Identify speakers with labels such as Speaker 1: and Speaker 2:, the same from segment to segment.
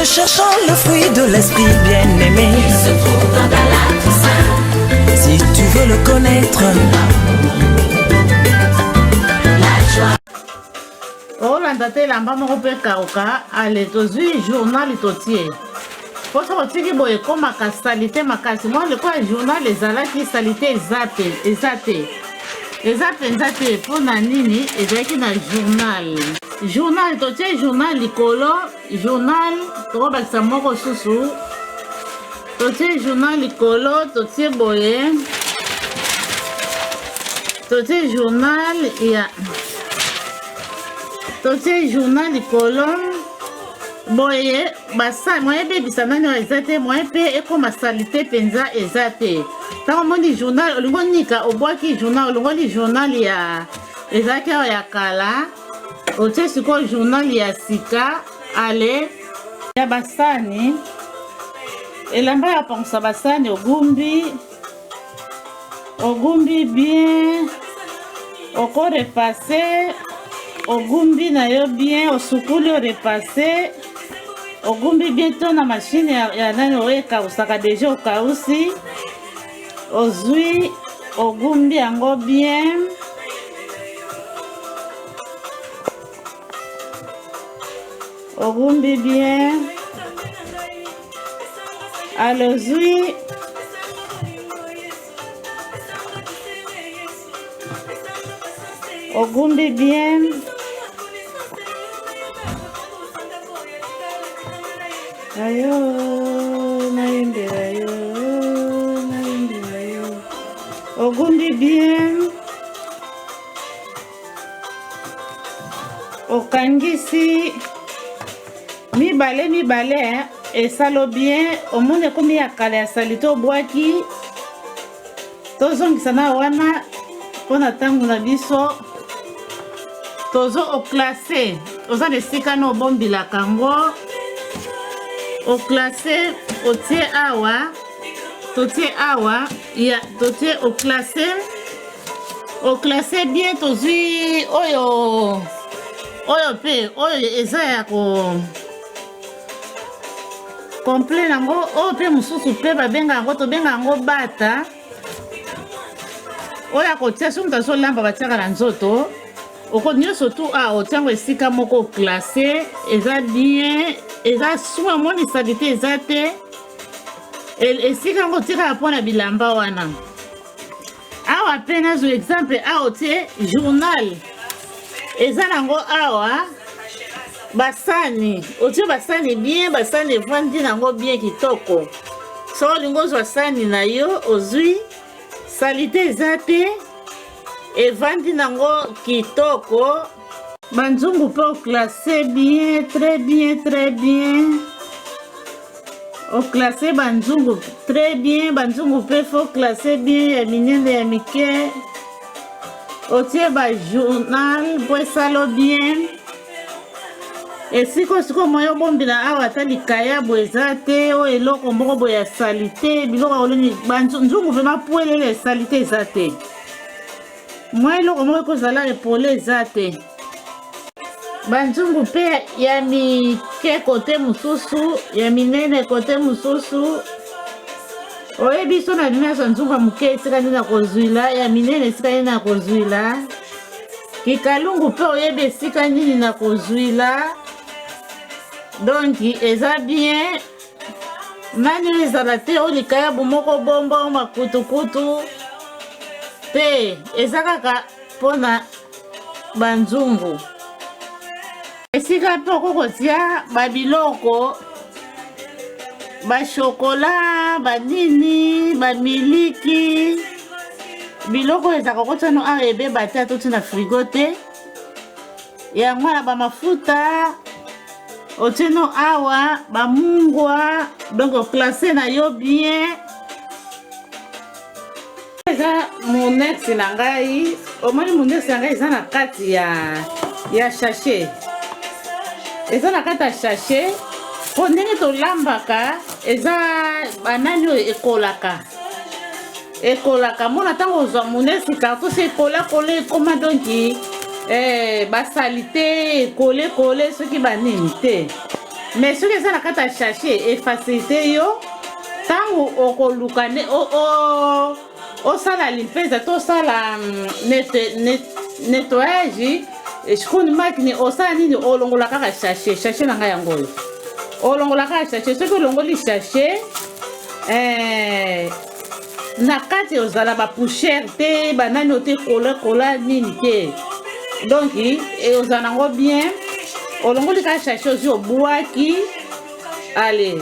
Speaker 1: recherchant le fruit de l'esprit bien-aimé.
Speaker 2: Il se trouve dans la Toussaint.
Speaker 1: Si tu veux le connaître,
Speaker 2: La joie.
Speaker 3: olanda te elamba moko mpe kauka ale tozwi journal totie poso kotiki boye ekomaka salite makasi mwa lokola journal ezalaki salite eza mpenza te mpo na nini ezalaki na journal totie journal likolo journal tokobakisa moko susu totie journal likolo totie boye totie journal ya totie journal likolo boye basa moye bebisa nani oyo eza te moye mpe ekoma salite mpenza eza te ntango omoni journal olingo nika obwaki journal olingoli journal ya ezalaki awa ya kala otie sikoyo journal ya sika ale ya basani elamba ya pangisa basani ogumbi bien okorepase ogumbi na yo bien osukuli orepase ogumbi bien to na mashine ya nani oyo ekausaka deja okausi ozwi ogumbi yango bien ogumbi bien alozwi ogumbi bien ayo nayembela yo ogumbi bien okangisi mibale esalo bien omoni ekomi ya kala ya salite obwaki tozongisa na wana mpona ntango na biso tozo oklase oza na esika na obombilaka yango oklase otie awa totie awa ya totie oklase bien tozwi oyo mpe oyo eza ya komple nango oyo mpe mosusu mpe babenga yango tobenga yango bata oyo akotia soki moto azolamba batiaka na nzoto oko nyonso tu otiango esika moko oklase eza bien eza suma moni salite eza te esika yango otikaka mpona bilamba wana awa mpe nazwa exemple awa otie journal eza nango awa basani otie basani bien basani evandi nango bien kitoko so olingi ozwa sani na yo ozwi salite eza te evandi nango kitoko banzungu mpe oklase bien très bien oklase banzungu très bien banzungu mpe fo klase bien ya minene ya mike otie bajournal mpo esalo bien esika sikoyo moyo obombela awa ata likayabo eza te oyo eloko moko boye ya salite biloko oloni banzungu vrema puelela esalite eza te mwa eloko moko ekozala epole eza te banzungu mpe ya mike kote mosusu ya minene kote mosusu oyebi so na bimi aso nzungu ya moke esika nde na kozwila ya minene esika nde na kozwila kikalungu mpe oyebi esika nini na kozwila donki eza bien nani oyo ezala te oyo likayabu moko bomba o makutukutu te eza kaka mpona banzungu esika mpe okokotia babiloko bashokola banini bamiliki biloko ezaka kotiano awa ebeba te atoti na frigo te yango na bamafuta otieno awa bamungwa donc oklase na yo bien eza monex na ngai omoni monex na ngai eza na kati ya sachet eza na kati ya sachet po ndenge tolambaka eza banani oyo ekolaka mona ntango ozwa monesi karton se ekolakola ekoma donki basali te ekole soki banini te mais ce que ça la kata chercher et faciliter yo tango okoluka ne o sala limpeza to sala nettoyage shikuni makini o sala nini olongola kaka chercher na nga yango olongola kaka chercher ce que olongoli chercher na kati ozala ba poussière te banani ote kola nini te donc ozala nango bien olongoli kaka chercher ozi obwaki allez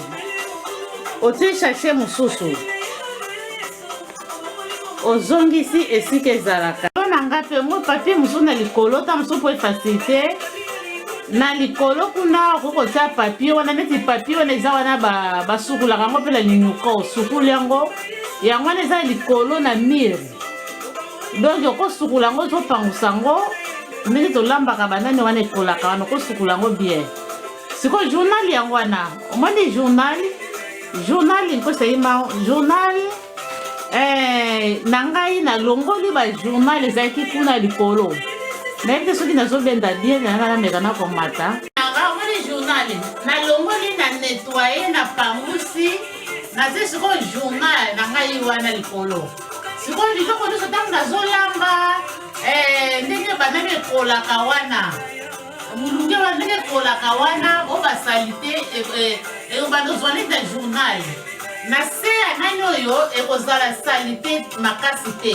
Speaker 3: ote chercher mosusu ozongisi esika ezalaka na nga mpe mo papier mosusu na likolo ta mosusu po efacilité na likolo kuna okokotia papier wana neti papier wana eza wana basukulaka yango mpe na linuka osukuli yango wana eza likolo na mire donc okosukula yango ozopangusa yango ndenge tolambaka banani wana ekolaka wana okosukula yango bien sikoyo journal yango wana omoni journal nkosaima journal na ngai nalongoli bajournal ezalaki kuna likolo nayebi te soki nazobenda bien nanga nameka na komata omoni journal nalongoli na nettoye na pangusi natie sikoyo journal na ngai wana likolo sikoyo biloko nyonso ntango nazolamba ndenge banani ekolaka wana mulunge wana ndenge ekolaka wana o basalite bandozwa neti na journal na se ya nani oyo ekozala salite makasi te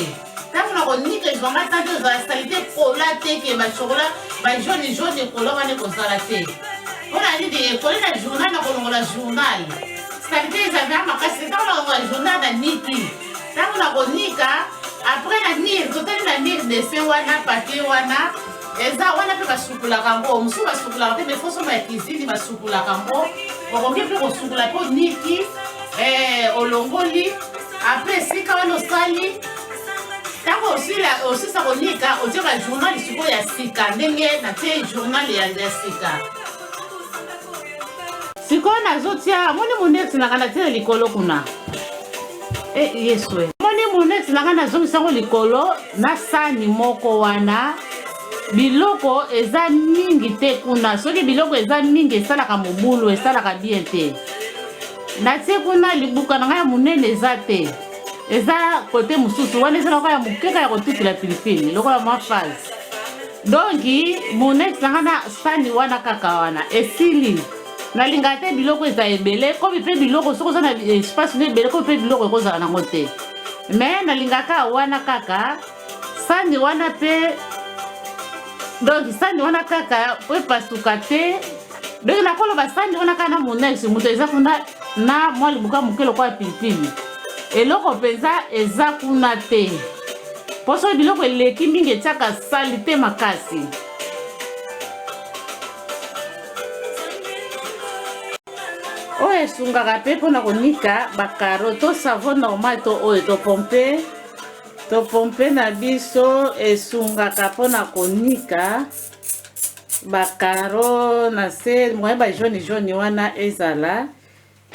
Speaker 3: ntango nakonika ezwanga tante ozala salite kola te ke bachokola bajaune ekola wana ekozala te mpona nini ekoli na journal nakolongola journal salite ezalaka makasi ntango nakolongola journal na niki ntango nakonika apres na nire totali na nire dese wana papier wana eza wana mpe basukulaka yango mosusu basukulaka te mefosoma ya cuisine basukulaka yango okoki mpe kosukula mpe oniki olongoli apres esika wana osali ntango osisa konika otie bajournal sikoyo ya sika ndenge natie journal ya sika sikoyo nazotia moni monex nanga natia likolo kuna yeswe moni monex nanga nazongisa yango likolo na sani moko wana biloko eza mingi te kuna soki biloko eza mingi esalaka mobulu esalaka bien te natie kuna libuka na ngai ya monene eza te eza kote mosusu wana ezalaka ya mokeka ya kotutila pilipili lokola mafase donki monex na ngai na sani wana kaka wana esili nalinga te biloko eza ebele komi mpe biloko soki oza na espace no ebele komi mpe biloko ekozala nango te me nalingaka wana kaka sani wana mpe donc sani wana kaka po epasuka te donc nakoloba sani wana kaka na monex moto eza kuna na mwa libuka moke lokola pilipili eloko mpenza eza kuna te mpo soki biloko eleki mingi etiaka sali te makasi oyo esungaka mpe mpona konika bakaro to savon normal to oyo topompe na biso esungaka mpona konika bakaro na se moye bajaune wana ezala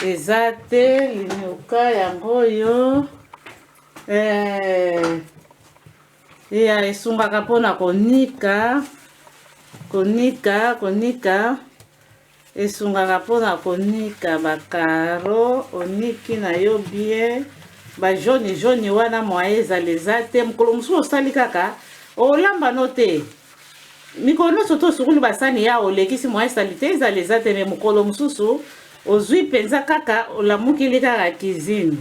Speaker 3: eza te linuka yango oyo ya esungaka mpona konika esungaka mpona konika bakaro oniki na yo bien bajaune wana moye ezala eza te mokolo mosusu osali kaka olamba no te mikolo nyonso to osukuli basani ya olekisi moye esali te ezala eza te me mokolo mosusu ozwi mpenza kaka olamukili kaka cuisine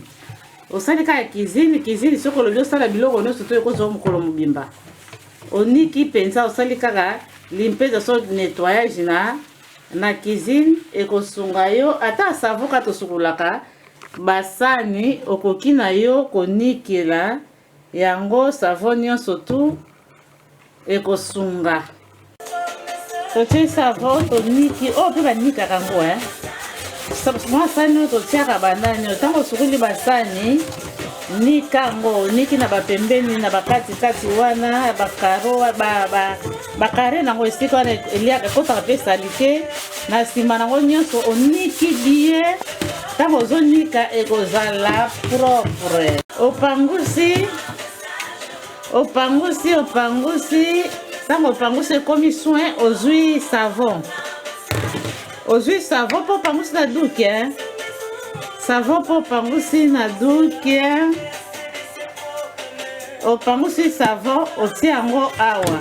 Speaker 3: osali kaka cuisine soki olobi osala biloko nyonso to ekozwa mokolo mobimba oniki mpenza osali kaka limpeza so nettoyage na cuisine ekosunga yo ata savon kaka tosukulaka basani okoki na yo konikela yango savon nyonso tu ekosunga totie savon toniki oyo mpe banikaka yango mwa sani oyo totiaka bandani ntango osukuli basani nikango niki na bapembeni na bakatikati wana bakaro bakare nango esika wana eliaka ekotaka mpe salite na nsima nango nyonso oniki bien ntango ozonika ekozala propre opangusi ntango opangusi ekomi soin ozwi savon ozwi savon mpo pangusi na duke savon mpo pangusi na duke opangusi savon otie yango awa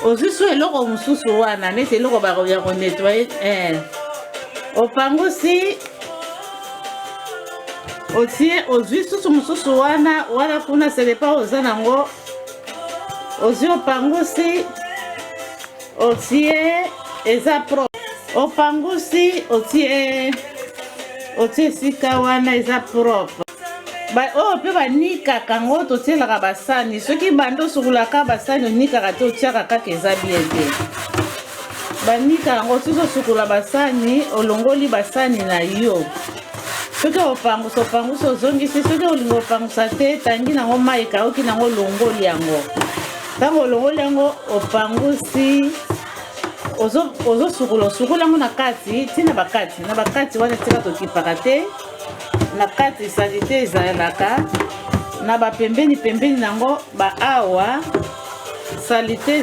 Speaker 3: ozwi so eloko mosusu wana neti eloko ya konettoye opangusi otie ozwi susu mosusu wana kuna selepa oza nango ozwi opangusi otie eza propre opangusi otie esika wana eza propre oyo mpe banikaka yango totielaka basani soki bando osukulaka basani onikaka te otiaka kaka eza bien te banika yango soki osukula basani olongoli basani na yo soki opangusa ozongisi soki olingi opangusa te tangi nango mai ekauki nango olongoli yango ntango olongoli yango opangusi ozosukula osukula yango na kati ntina na bakati wana tika tokipaka te na kati salite ezalaka na bapembeni nango baawa salite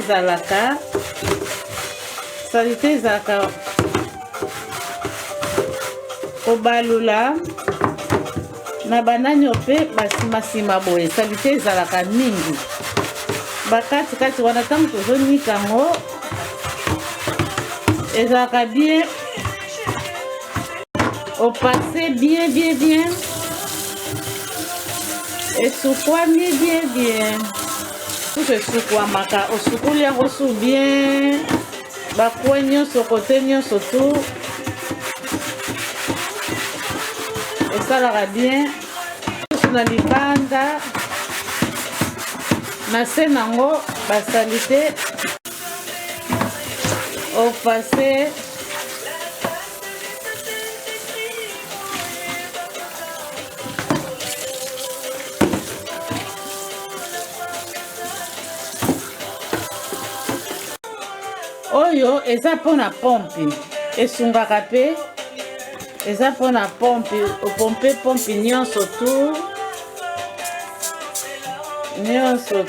Speaker 3: ezalaka kobalula na banani mpe basimasima boye salite ezalaka mingi bakatikati wana ntango tozonika yango ezalaka bien opasse bien esukwami bien tout esukwamaka osukuli yango su bien bakwe nyonso kote nyonso tu esalaka bien na libanda na se nango basalite opasse oyo eza mpona pompe esungaka mpe eza mpona pompe opompe pompe nyonso tu nyonso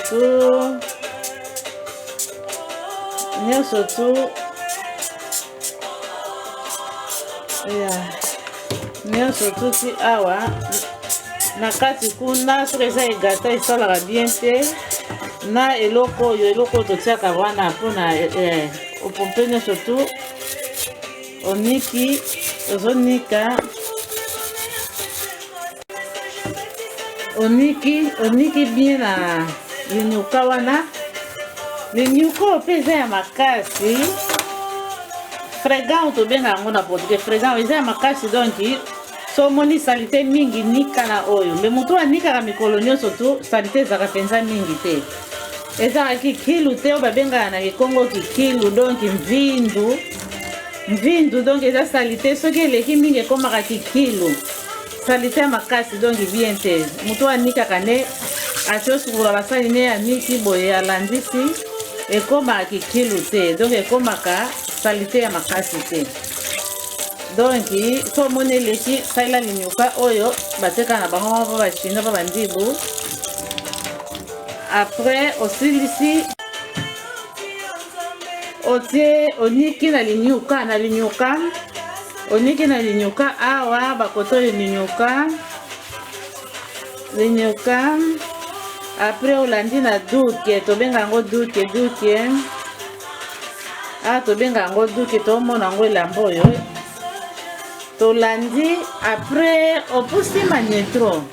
Speaker 3: tu ti awa na kati kuna soki eza egata esalaka bien te na eloko oyo totiaka wana mpona opompe nyonso tu oniki ozonika oniki bien na linyuka wana linyuka oyo mpe eza ya makasi fréquent tobenga yango na portugais fréquent eza ya makasi donc so omoni salite mingi nika na oyo mbe motu anikaka mikolo nyonso tu salite ezalaka mpenza mingi te ezalaka kikilu te oyo babengaka na kikongo kikilu donc mvindu donc eza salite soki eleki mingi ekomaka kikilu salite ya makasi donc bien te motu anikaka ne ati osukula basali ne aniki boye alandisi ekomaka kikilu te donc ekomaka salite ya makasi te donc so omoni eleki salela linyuka oyo bateka na bango mpo bachino mpo bandibu après osilisi otie oniki na linyuka oniki na linyuka awa bakoto oyo linyuka après olandi na duke tobenga yango duke tobenga yango duke tomona yango elamba oyo tolandi après opusi magnetro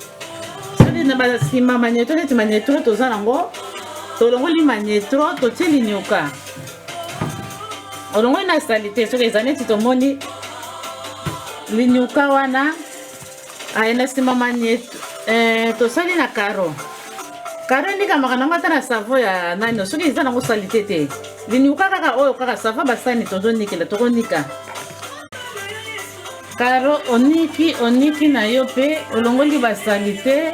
Speaker 3: soki na basima magnetro neti magnetro toza nango tolongoli magnetro totie linyuka olongoli na salite soki eza neti tomoni linyuka wana na nsima magnetro tosali na karo ndikamaka nango ata na savo ya nani soki eza nango salite te linyuka kaka oyo kaka savo basani tozonikela tokonika karo oniki na yo mpe olongoli basalite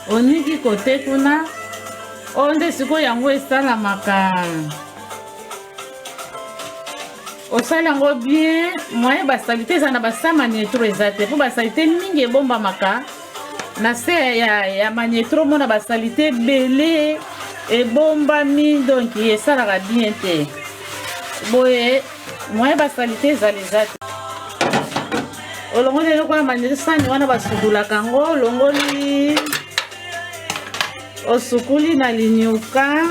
Speaker 3: oniki kote kuna oyo nde sikoyo yango esalamaka osala yango bien moye basalite eza na basa magnetro eza te mpo basalite mingi ebombamaka na se ya magnetro mona basalite ebele ebombami donc esalaka bien te boye moye basalite ezala eza te olongoli eloko ya manisani wana basukulaka yango olongoli osukuli na linyuka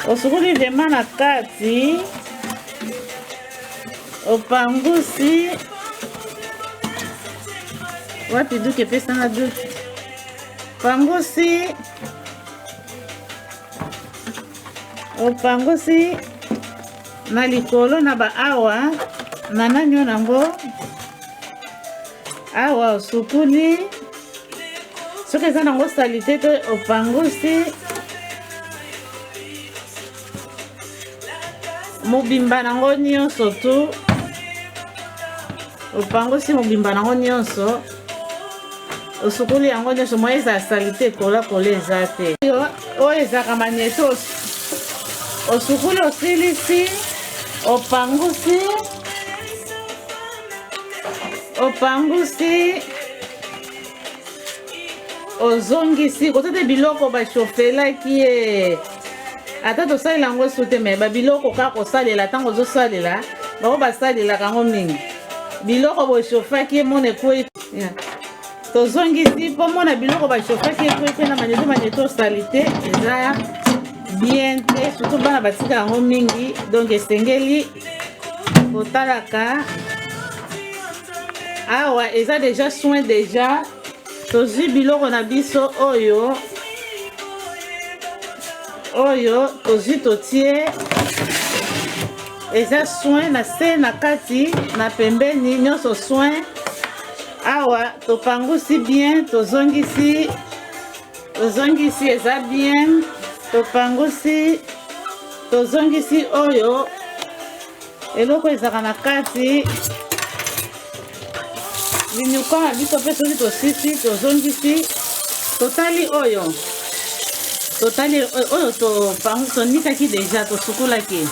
Speaker 3: osukuli vrema na kati opangusi wapi duke pesanga duke pangusi opangusi na likolo na baawa na nanyo nango awa osukuli soki eza nango salite to opangusi mobimba nango nyonso tu opangusi mobimba nango nyonso osukuli yango nyonso moye eza salite ekolakola eza te oyo ezaka manieto osukuli osilisi opangusi ozongisi kotete biloko bashofelaki ye ata tosalela yango esu te me babiloko kaka kosalela ntango ozosalela bango basalelaka yango mingi biloko boshofaki ye mona ekwei tozongisi mpo mona biloko bashofaki ekwei te na manieto salite eza bien te surtout bana batika yango mingi donc esengeli kotalaka awa eza déjà soin déjà tozwi biloko na biso oyo tozwi totie eza soin na se na kati na pembeni nyonso soin awa topangusi bien tozongisi eza bien topangusi tozongisi oyo eloko ezaka na kati linyuka na biso mpe soki tosisi tozongisi totali oyo topangusi tonikaki deja tosukulaki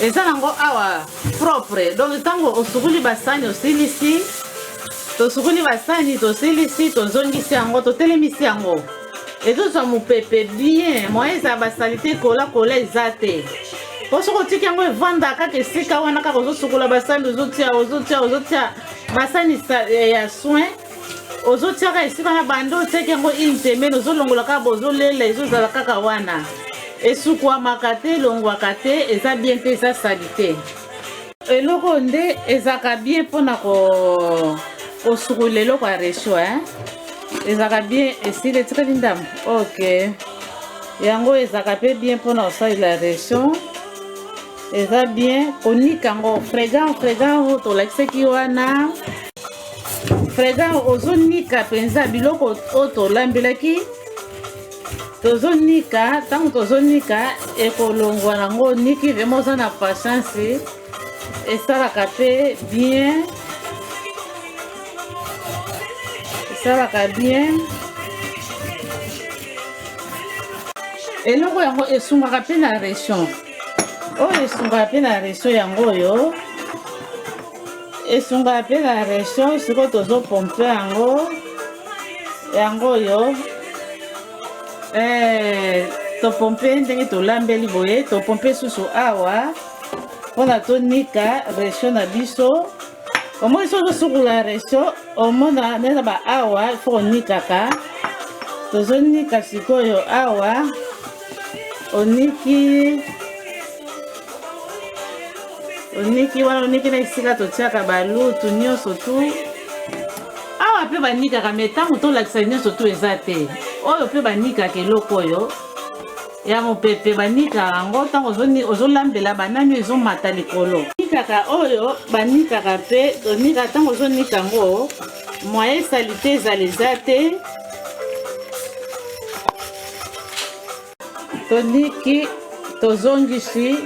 Speaker 3: eza nango awa propre donc ntango osukuli basani osilisi tosukuli basani tosilisi tozongisi yango totelemisi yango ezozwa mopepe bien moye eza basalite ekolakola eza te mpo soki otiki yango evanda kaka esika wana kaka ozosukula basani ozotia basani ya soin ozotiaka esika wana bande otiaki yango intembeni ozolongola kaka bozolela ezozala kaka wana esukwamaka te elongwaka te eza bien te eza sali te eloko nde ezaka bien mpona kosukula eloko ya resho ezaka bien esili etikali ndambo ok yango ezaka mpe bien mpona kosalela resho eza bien konika yango frégan tolakisaki wana frégan ozonika mpenza biloko oyo tolambelaki tozonika ntango tozonika ekolongwa nango niki vraimen oza na patience esalaka mpe bien eloko yango esungaka mpe na région oyo esungaka mpe na région yango oyo esungaka mpe na région sikoyo tozopompe yango oyo topompe ndenge tolambeli boye topompe susu awa mpona tonika région na biso omoni soki osukula région omona neza baawa ifo konikaka tozonika sikoyo awa oniki wana oniki na esika totiaka balutu nyonso tu awa mpe banikaka me ntango tolakisa nyonso tu eza te oyo mpe banikaka eloko oyo ya mopepe banikaka yango ntango ozolambela banani ezomata likolo nikaka oyo banikaka mpe tonika ntango ozonika yango moye salite ezala eza te toniki tozongisi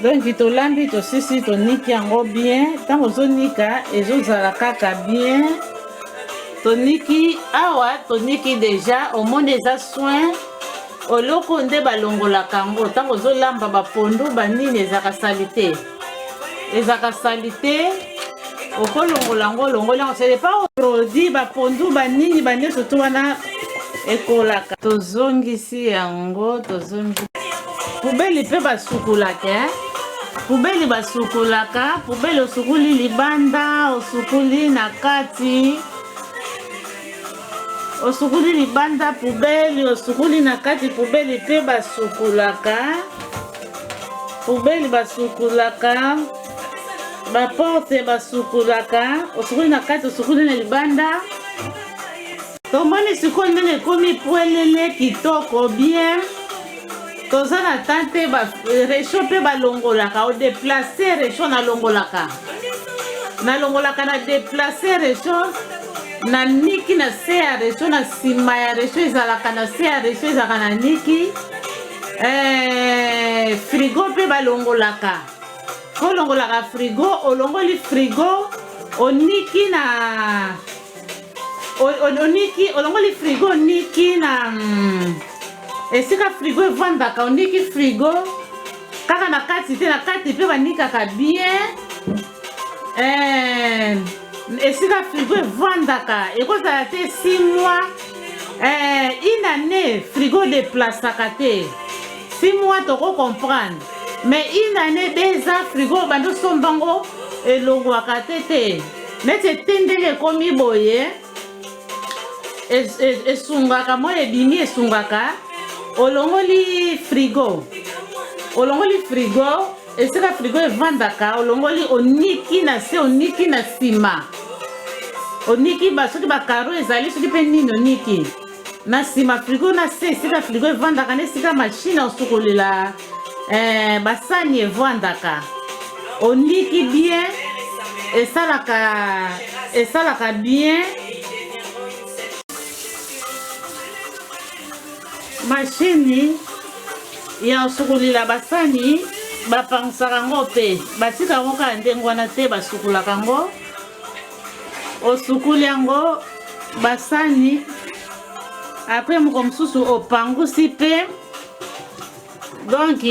Speaker 3: donc tolambi tosisi toniki yango bien ntango ozonika ezozala kaka bien toniki awa toniki deja omoni eza soin oloko nde balongolaka yango ntango ozolamba bapondu banini ezaka salite okolongola yango olongoli yango ce n'est pas produit bapondu banini banyonso tu wana ekolaka tozongisi yango poubeli mpe basukulaka Poubelle basukulaka, poubelle osukuli libanda, osukuli na kati. Osukuli libanda poubelle, osukuli na kati poubelle pe basukulaka. Poubelle basukulaka. Ba porte basukulaka, osukuli na kati, osukuli na libanda. Tomoni sikoyo ndenge ekomi pwelele kitoko bien. Toza na tante ba recho pe balongolaka, o déplacer recho na longolaka. Na longolaka na déplacer recho na niki na se ya recho na sima ya recho ezalaka na se ya recho ezalaka na niki. Frigo pe balongolaka. Ko longolaka frigo, olongoli frigo, oniki na oniki olongoli frigo niki na esika frigo evandaka oniki frigo kaka na kati te na kati pe banikaka bien esika frigo evandaka ekozala te 6 mois une année frigo deplasaka te 6 mois toko comprendre mais une année 2 ans frigo bando sombango elongwaka te neti etendeli ekomi boye esungaka mo ebimi esungaka olongoli frigo esika frigo evandaka olongoli oniki na se oniki na sima oniki soki bakaro ezali soki mpe nini oniki na sima frigo na se esika frigo evandaka na esika mashine osukolela basani evandaka oniki bien esalaka bien. Machine ya osukulila basani bapangisaka ngo pe batika ngo kaka ndenge wana te basukulaka ngo osukuli yango basani apres moko mosusu opangusi pe donc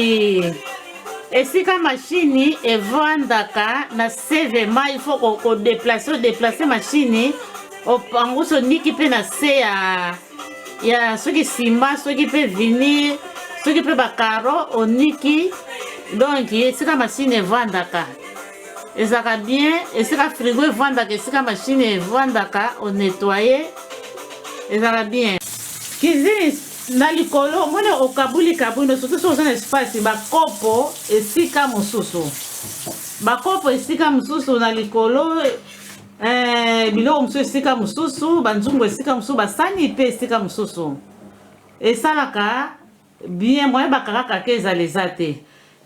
Speaker 3: esika machine evandaka na sevema il faut déplacer machine opangusi oniki pe na se ya soki sima soki pe vinir soki pe bakaro oniki donc esika machine evandaka ezalaka bien esika frigo evandaka esika machine evandaka onettoye ezalaka bien cuisine na likolo omoni okabuli surtout soki oza na espace bakopo esika mosusu na likolo biloko mosusu esika mosusu banzungu esika mosusu basani pe esika mosusu esalaka bien moye bakakaka ke ezala eza te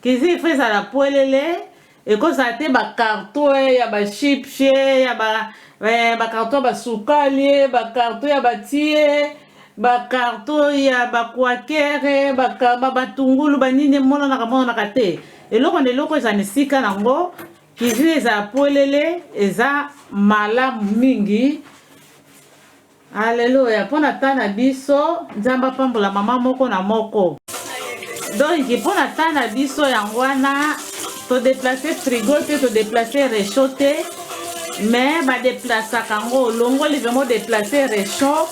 Speaker 3: cuisine fo ezala pwelele ekozala te bakarton ya bachipse ya bakarton ya basukali bakarton ya batie bakarton ya bakwakere batungulu banini monanaka te eloko na eloko eza na esika nango. Cuisine eza polele eza malamu mingi. Alléluia. Pona tana biso nzamba pambola mama moko na moko. Donc pona tana biso yangwana to déplacer frigo te to déplacer réchaud te mais ba déplacer kango longo li vraiment déplacer réchaud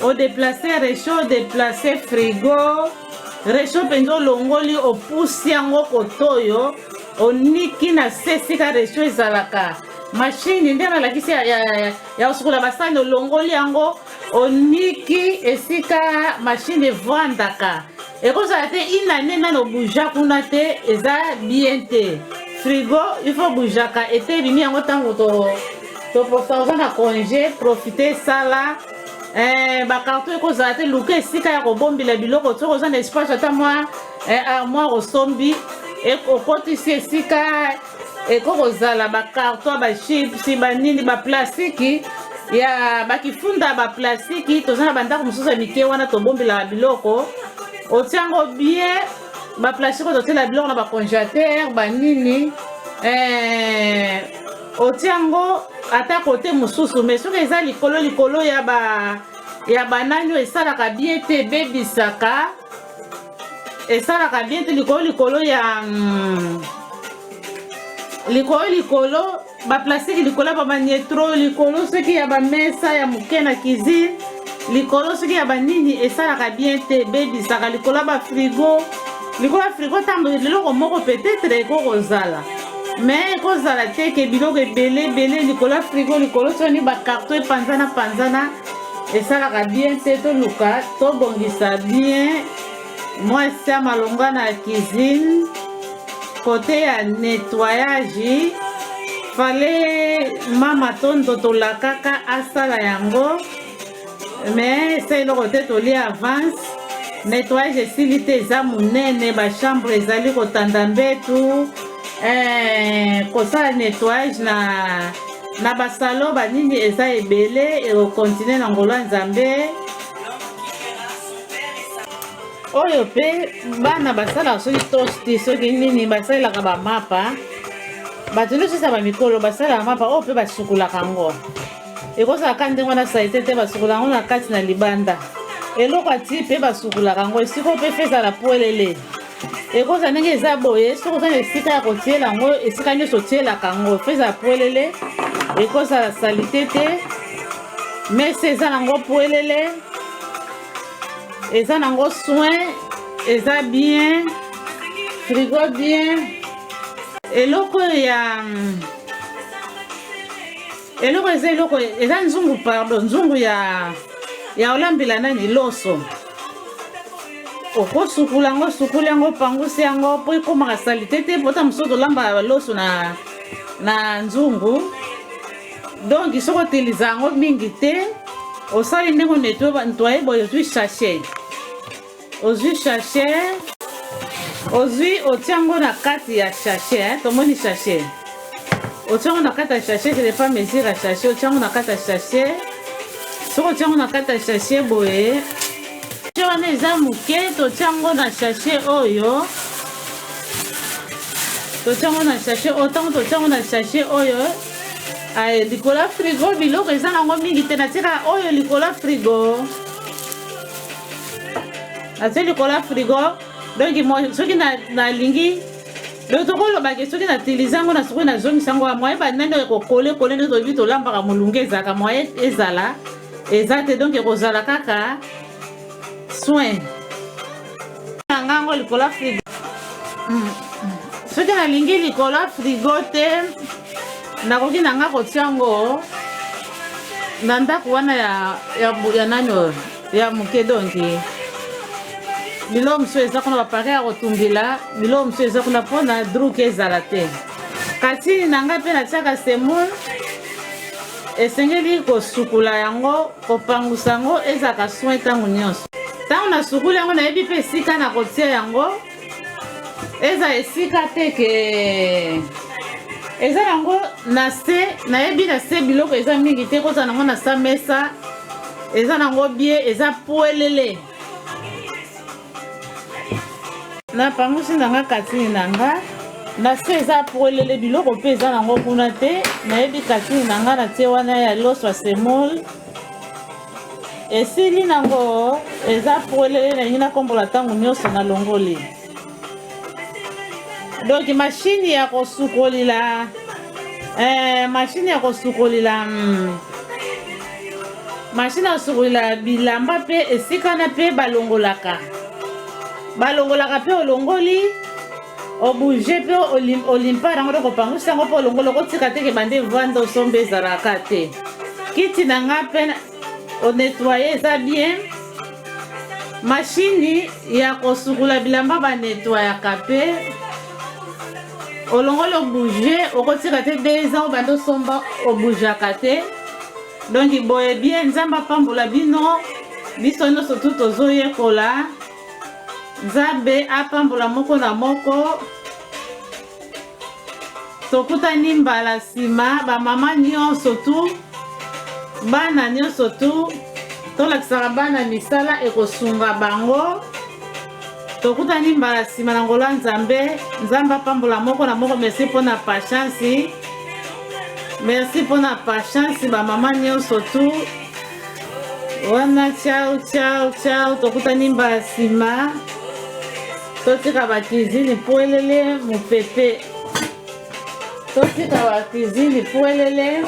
Speaker 3: o déplacer réchaud déplacer frigo réchaud penzo longo li opusi yango kotoyo oniki na sesika réchaud ezalaka machine nde nalakisi ya osukula basani olongoli yango oniki esika machine evandaka ekozala te inane nano buja kuna te eza bien te frigo il faut bujaka ete ebimi yango ntango toza na congé profite sala bakarton ekozala te luka esika ya kobombela biloko soki oza na espace ata mwa armoire osombi okotisi esika ekokozala bakarton bachips banini baplastiki ya bakifunda baplastiki toza na bandako mosusu ya mike wana tobombelaka biloko otiango bien baplastiki oyo totiela biloko na bacongélateur banini otiango ata kote mosusu mais soki eza likolo ya banani oyo esalaka bien te ebebisaka esalaka bien te likolo ya likolo baplastiki likolo ya bamanietro likolo soki ya bamesa ya moke na cuisine likolo soki ya banini esalaka bien te ebebisaka likolo ya bafrigo likola frigo tambo liloko moko peut-être ekozala mais ekozala te ke biloko ebele likola frigo likolo soni bakarton epanzana esalaka bien te toluka tobongisa bien mwasi ya malonga na cuisine côté ya nettoyage fale mama tondo tolakaka asala yango mais se eloko te tolia avance nettoyage esili te eza monene bachambre ezali kotanda mbetu kosala nettoyage na basalo banini eza ebele ekokontinue na ngolo ya nzambe oyo mpe bana basalaka soki tosti soki nini basalelaka bamapa bato nyonso eza bamikolo basalelaka mapa oyo mpe basukulaka yango ekozalaka ndenge wana salite te basukulaka yango na kati na libanda eloko ati mpe basukulaka yango esika mpe fe ezala poelele ekozala ndenge eza boye soki oza na esika ya kotiela yango esika nyonso otielaka yango fe ezala poelele ekozala salite te mese eza nango poelele eza nango soin eza bien frigo bien eloko eza nzungu pardon nzungu ya olambela nani loso okosukula yango sukuli yango pangusi yango mpo ekomaka salite te pota mosusu tolamba loso na nzungu donc soki otiliza yango mingi te osali ndenge nettoye boye ozwi sachet ozwi otia yango na kati ya sachet tomoni sachet otia yango na kati ya sachet c'est pas mesure ya sachet otia yango na kati ya sachet soki otia yango na kati ya sachet boye sachet wana eza moke totia yango na sachet oyo ntango totia yango na sachet oyo likolo ya frigo biloko eza nango mingi te natika oyo likolo ya frigo natie likolo ya frigo donc soki nalingi donc tokolobake soki natiliza yango na soki nazongisa yango moye banani ekokole nde toyebi tolambaka molunge ezalaka moye ezala eza te donc ekozala kaka soin nanga yango likolo ya frigo soki nalingi likolo ya frigo te nakoki nanga kotia yango na ndako wana ya nani ya moke donki biloko mosusu eza kuna bapake ya kotumbila biloko mosusu eza kuna mpona druke ezala te kasi nanga mpe natiaka semoule esengeli kosukula yango kopangusa yango ezalaka soin ntango nyonso ntango nasukuli yango nayebi mpe esika na kotia yango eza esika te ke eza yango na se nayebi na se biloko eza mingi te kozala nango na sa mesa eza nango bie eza poelele napangusi nanga katini nanga na se eza poelele biloko mpe eza nango kuna te nayebi katini nanga natie wana ya loso ya semoule esili nango eza poelele nalingi nakombola ntango nyonso nalongoli donc mashine ya kosukolila bilamba mpe esikana mpe balongolaka mpe olongoli obouge mpe olimpa yango donc opangusi yango mpe olongoli okotika teke bande vanda osombe ezalaka te kiti na nga mpe onettoye eza bien mashine ya kosukula bilamba banettoyaka mpe olongoli obouge okotika te 2 ans obanda osomba obougeaka te donc boye bien nzambe apambola bino biso nyonso tu tozoyekola nzambe apambola moko na moko tokutani mbala nsima bamama nyonso tu bana nyonso tu tolakisaka bana misala ekosunga bango tokutani mbala nsima na ngolo ya nzambe apambola moko na moko merci mpona patience merci mpona patience bamama nyonso tu wana ciao tokutani mbala nsima totika bakizini poelele mopepe totika bakizini poelele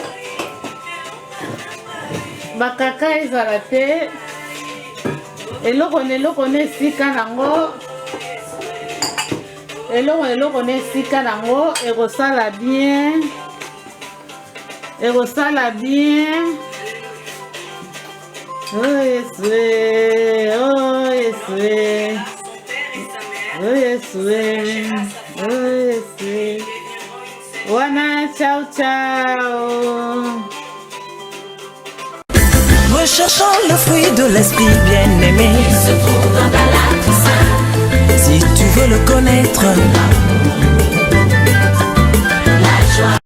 Speaker 3: bakaka ezala te eloko na esika nango eloko na esika nango ekosala bien, ekosala bien. Oh Yesue, oh Yesue, oh Yesue, oh Yesue. Wana ciao ciao.
Speaker 1: Recherchons le fruit de l'esprit bien-aimé.
Speaker 2: se trouve dans la Toussaint.
Speaker 1: Si tu veux le connaître,